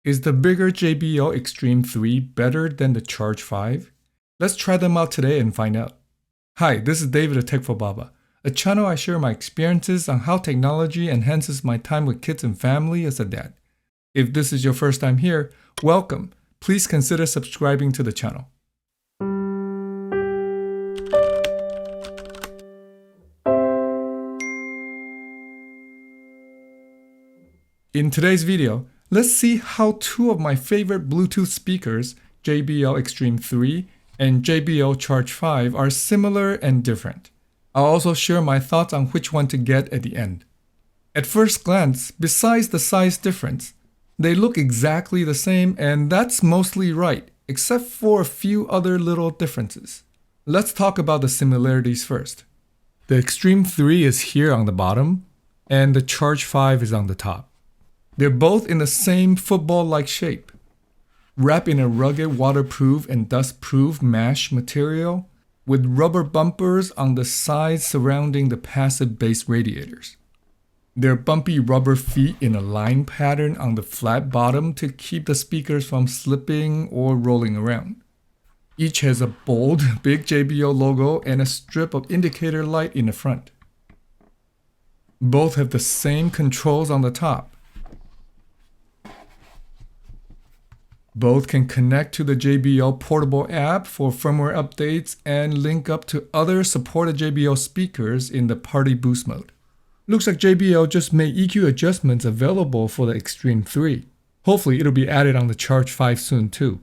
Is the bigger JBL Xtreme 3 better than the Charge 5? Let's try them out today and find out. Hi, this is David of Tech for Baba, a channel I share my experiences on how technology enhances my time with kids and family as a dad. If this is your first time here, welcome. Please consider subscribing to the channel. In today's video, let's see how two of my favorite Bluetooth speakers, JBL Xtreme 3 and JBL Charge 5, are similar and different. I'll also share my thoughts on which one to get at the end. At first glance, besides the size difference, they look exactly the same, and that's mostly right, except for a few other little differences. Let's talk about the similarities first. The Xtreme 3 is here on the bottom, and the Charge 5 is on the top. They're both in the same football-like shape, wrapped in a rugged waterproof and dust-proof mesh material with rubber bumpers on the sides surrounding the passive bass radiators. There are bumpy rubber feet in a line pattern on the flat bottom to keep the speakers from slipping or rolling around. Each has a bold, big JBL logo and a strip of indicator light in the front. Both have the same controls on the top. Both can connect to the JBL portable app for firmware updates and link up to other supported JBL speakers in the party boost mode. Looks like JBL just made EQ adjustments available for the Xtreme 3. Hopefully it'll be added on the Charge 5 soon too.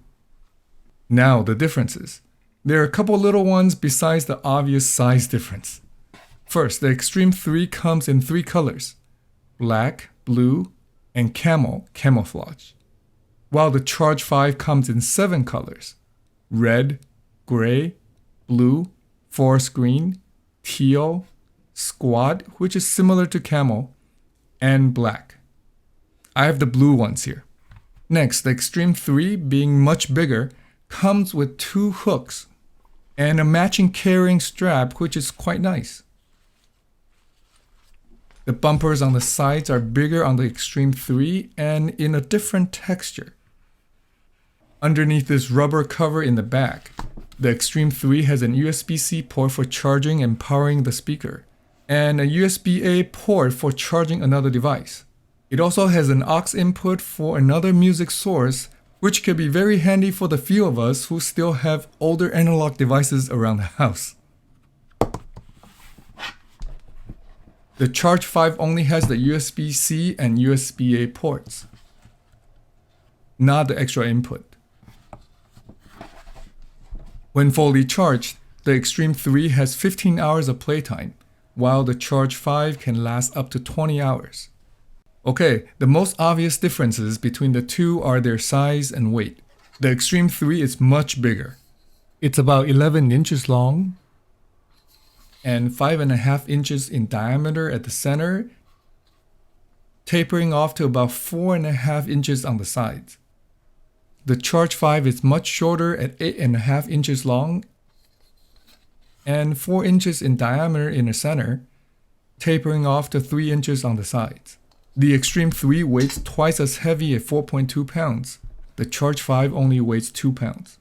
Now the differences. There are a couple little ones besides the obvious size difference. First, the Xtreme 3 comes in 3 colors: black, blue, and camouflage. While the Charge 5 comes in 7 colors: red, gray, blue, forest green, teal, squat, which is similar to camel, and black. I have the blue ones here. Next, the Xtreme 3, being much bigger, comes with 2 hooks and a matching carrying strap, which is quite nice. The bumpers on the sides are bigger on the Xtreme 3 and in a different texture. Underneath this rubber cover in the back, the Xtreme 3 has an USB-C port for charging and powering the speaker, and a USB-A port for charging another device. It also has an aux input for another music source, which could be very handy for the few of us who still have older analog devices around the house. The Charge 5 only has the USB-C and USB-A ports, not the extra input. When fully charged, the Xtreme 3 has 15 hours of playtime, while the Charge 5 can last up to 20 hours. Okay, the most obvious differences between the two are their size and weight. The Xtreme 3 is much bigger. It's about 11 inches long and 5.5 inches in diameter at the center, tapering off to about 4.5 inches on the sides. The Charge 5 is much shorter at 8.5 inches long and 4 inches in diameter in the center, tapering off to 3 inches on the sides. The Xtreme 3 weighs twice as heavy at 4.2 pounds. The Charge 5 only weighs 2 pounds.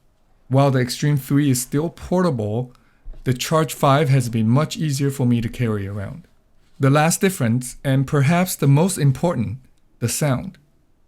While the Xtreme 3 is still portable, the Charge 5 has been much easier for me to carry around. The last difference, and perhaps the most important, the sound.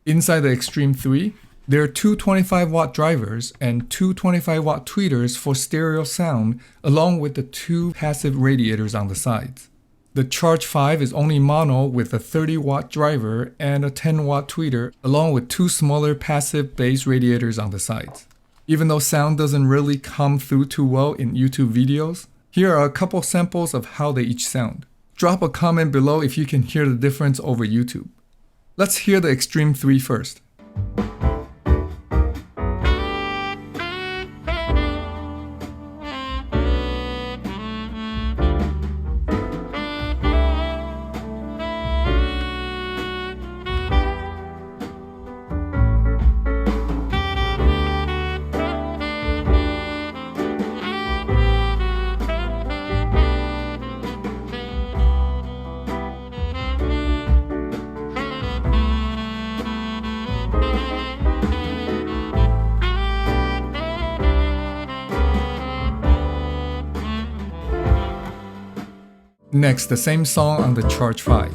Inside the Xtreme 3, there are 2 25-watt drivers and 2 25-watt tweeters for stereo sound, along with the 2 passive radiators on the sides. The Charge 5 is only mono with a 30-watt driver and a 10-watt tweeter, along with 2 smaller passive bass radiators on the sides. Even though sound doesn't really come through too well in YouTube videos, here are a couple samples of how they each sound. Drop a comment below if you can hear the difference over YouTube. Let's hear the Xtreme 3 first. Next, the same song on the Charge 5.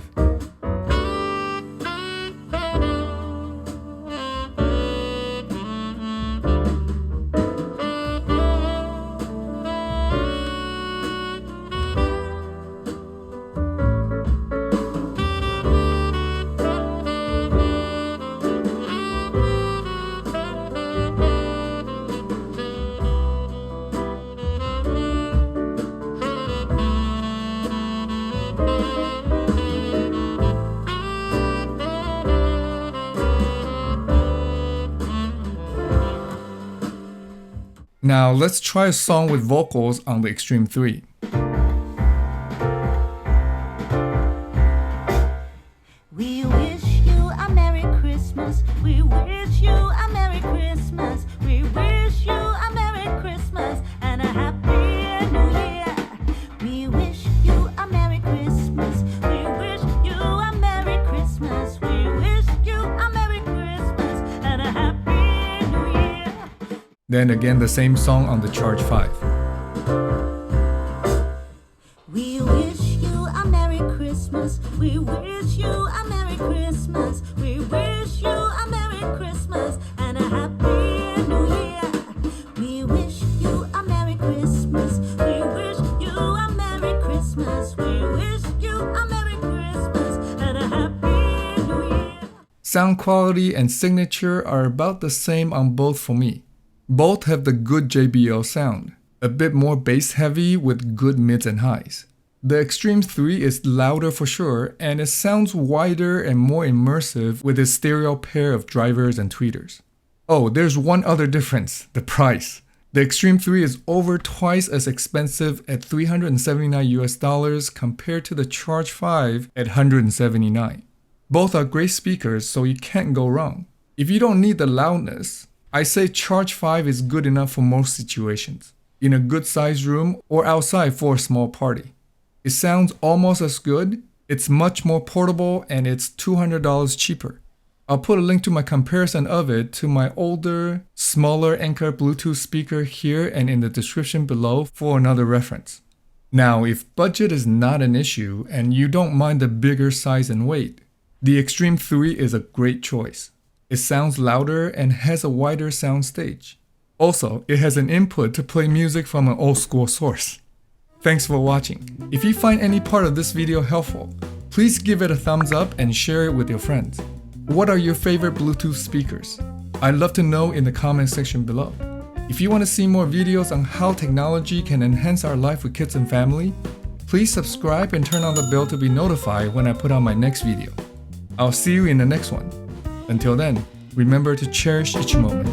Now let's try a song with vocals on the Xtreme 3. We wish you a Merry Christmas. We wish you a Merry Christmas. We wish you a Merry Christmas and a Happy New Year. We wish you a Merry Christmas. We wish you a Merry Christmas. We wish you a Merry Christmas and a Happy New Year. Then again the same song on the Charge 5. We wish you a Merry Christmas. We wish you a Merry Christmas. We wish you a Merry Christmas and a Happy New Year. We wish you a Merry Christmas. We wish you a Merry Christmas. We wish you a Merry Christmas and a Happy New Year. Sound quality and signature are about the same on both for me. Both have the good JBL sound, a bit more bass heavy with good mids and highs. The Xtreme 3 is louder for sure, and it sounds wider and more immersive with its stereo pair of drivers and tweeters. Oh, there's one other difference, the price. The Xtreme 3 is over twice as expensive at $379 compared to the Charge 5 at $179. Both are great speakers, so you can't go wrong. If you don't need the loudness, I say Charge 5 is good enough for most situations, in a good sized room or outside for a small party. It sounds almost as good, it's much more portable, and it's $200 cheaper. I'll put a link to my comparison of it to my older, smaller Anker Bluetooth speaker here and in the description below for another reference. Now, if budget is not an issue and you don't mind the bigger size and weight, the Xtreme 3 is a great choice. It sounds louder and has a wider sound stage. Also, it has an input to play music from an old school source. Thanks for watching. If you find any part of this video helpful, please give it a thumbs up and share it with your friends. What are your favorite Bluetooth speakers? I'd love to know in the comment section below. If you want to see more videos on how technology can enhance our life with kids and family, please subscribe and turn on the bell to be notified when I put out my next video. I'll see you in the next one. Until then, remember to cherish each moment.